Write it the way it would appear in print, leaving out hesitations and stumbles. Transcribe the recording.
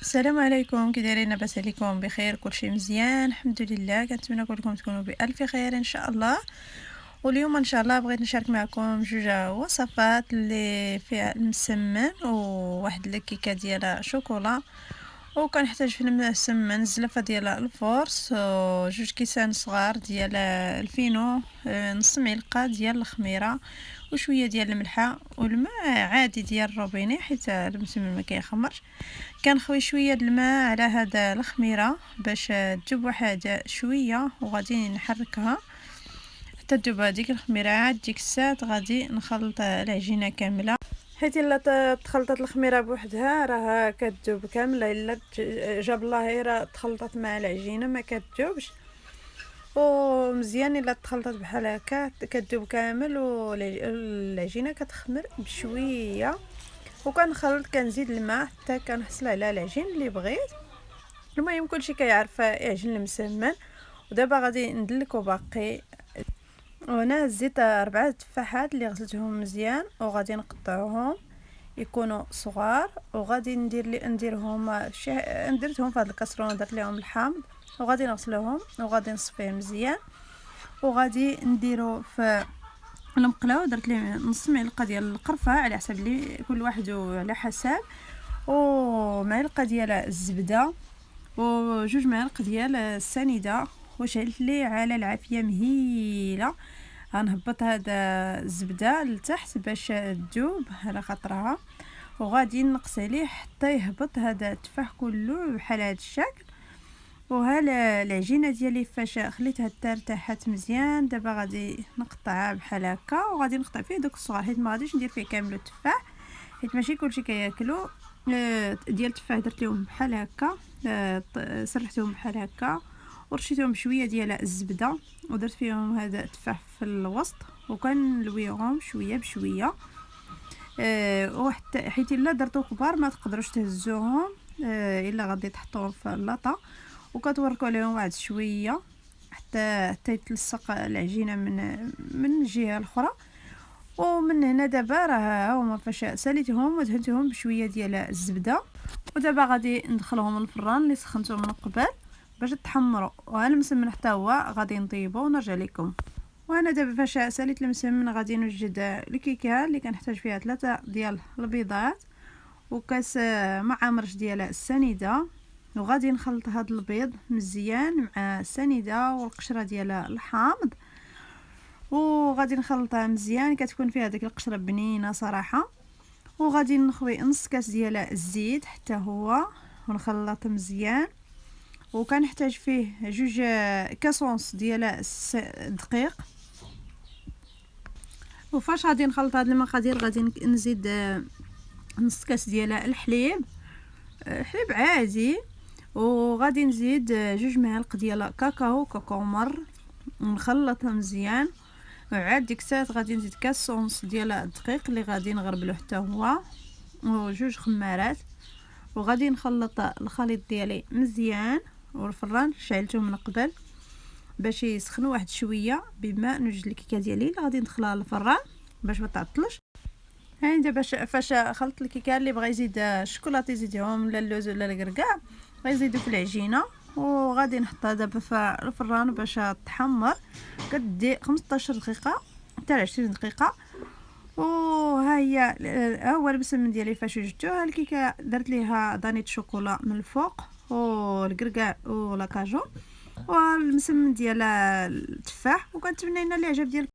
السلام عليكم، كي دايرين؟ لاباس عليكم؟ بخير؟ كلشي مزيان الحمد لله. كنتمنى كلكم تكونوا بالف خير ان شاء الله. واليوم ان شاء الله بغيت نشارك معكم جوج وصفات اللي فيها المسمن وواحد الكيكه ديال شوكولا. وكنحتاج في المسمن زلفه ديال الفورس، وجوج كيسان صغار ديال الفينو، نص معلقه ديال الخميره، وشويه ديال الملحه والماء عادي ديال الروبيني حيت المسمن ما كيخمرش. كنخوي شويه د الماء على هذا الخميره باش تذوب واحد شويه، وغادي نحركها حتى تذوب هذيك الخميره. عاد ديك الساعه غادي نخلط العجينه كامله، حيت الا تخلطت الخميره بوحدها راه كتذوب كامله، الا جاب الله غير تخلطت مع العجينه ما كتذوبش. ومزيان الا تخلطت بحال هكا كتذوب كامل، والعجينه كتخمر بشويه. وكنخلط كنزيد الماء حتى كنحصل على العجين اللي بغيت. المهم كلشي كيعرف يعجن المسمن. ودابا غادي ندلكو باقي. وهنا زيت 4 تفاحات اللي غسلتهم مزيان وغادي نقطعوهم يكونوا صغار، وغادي نديرهم درتهم في هذه الكاسرونه، درت لهم الحامض وغادي نغسلهم وغادي نصفيه مزيان. وغادي نديرو في المقله درت ليه نص معلقه ديال القرفه على حسب اللي كل واحد وعلى حسب، ومعلقه ديال الزبده، وجوج معالق ديال السنيده. وشعلت ليه على العافيه مهيله. غنهبط هذا الزبده لتحت باش تذوب على خاطرها، وغادي نقص عليه حتى يهبط هذا التفاح كله بحال هذا الشكل. وها العجينه ديالي فاش خليتها ارتاحت مزيان. دابا غادي نقطعها بحال هكا، وغادي نقطع فيه دوك الصغار حيت ما غاديش ندير فيه كامل التفاح حيت ماشي كلشي كياكلو. ديال التفاح درت لهم بحال هكا، سرحتهم بحال هكا ورشيتهم بشويه ديال الزبده، ودرت فيهم هذا التفاح في الوسط وكنلويهم شويه بشويه. وحتى حيت الا درتو كبار ما تقدروش تهزوهم، الا غادي تحطوهم في اللاطه وكتوركوا عليهم واحد شويه حتى يتلصق العجينه من الجهه الاخرى. ومن هنا دابا راه هما فاش ساليتهم ودهنتهم بشويه ديال الزبده. ودابا غادي ندخلهم الفران اللي سخنته من قبل باش تحمروا. وها المسمن حتى هو غادي نطيبو ونرجع لكم. وانا دابا فاش ساليت المسمن غادي نوجد الكيكه اللي كنحتاج فيها 3 ديال البيضات وكاس معامرش ديال السنيده. وغادي نخلط هذا البيض مزيان مع السنيده والقشره ديال الحامض، وغادي نخلطها مزيان كتكون فيها ديك القشره بنينه صراحه. وغادي نخوي نص كاس ديال الزيت حتى هو ونخلط مزيان. وكنحتاج فيه جوج كاسونس ديال الدقيق. وفاش غادي نخلط هاد المقادير غادي نزيد نص كاس ديال الحليب، حليب عادي. وغادي نزيد جوج معالق ديال كاكاو مر ونخلطها مزيان. وعاد ديك الساعه غادي نزيد كاس ونص ديال الدقيق اللي غادي نغربلو حتى هو، وجوج خمارات. وغادي نخلط الخليط ديالي مزيان. والفران شعلته من قبل باش يسخنوا واحد شويه بما نوجد الكيكه ديالي اللي غادي ندخلها للفران باش ما تعطلش. هاني دابا فاش خلطت الكيكه اللي بغى يزيد الشوكولاته يزيدهم ولا اللوز ولا الكركاع غيزيدوا في العجينه. وغادي نحطها دابا في الفران باش تحمر كدي 15 دقيقه حتى 20 دقيقه. وها هي ها هو المسمن ديالي فاش وجدته. الكيكه درت ليها دانيت شوكولا من الفوق والكركاع ولا كاجو والمسمن ديال التفاح. وكنتمنى لنا الاعجاب ديالكم.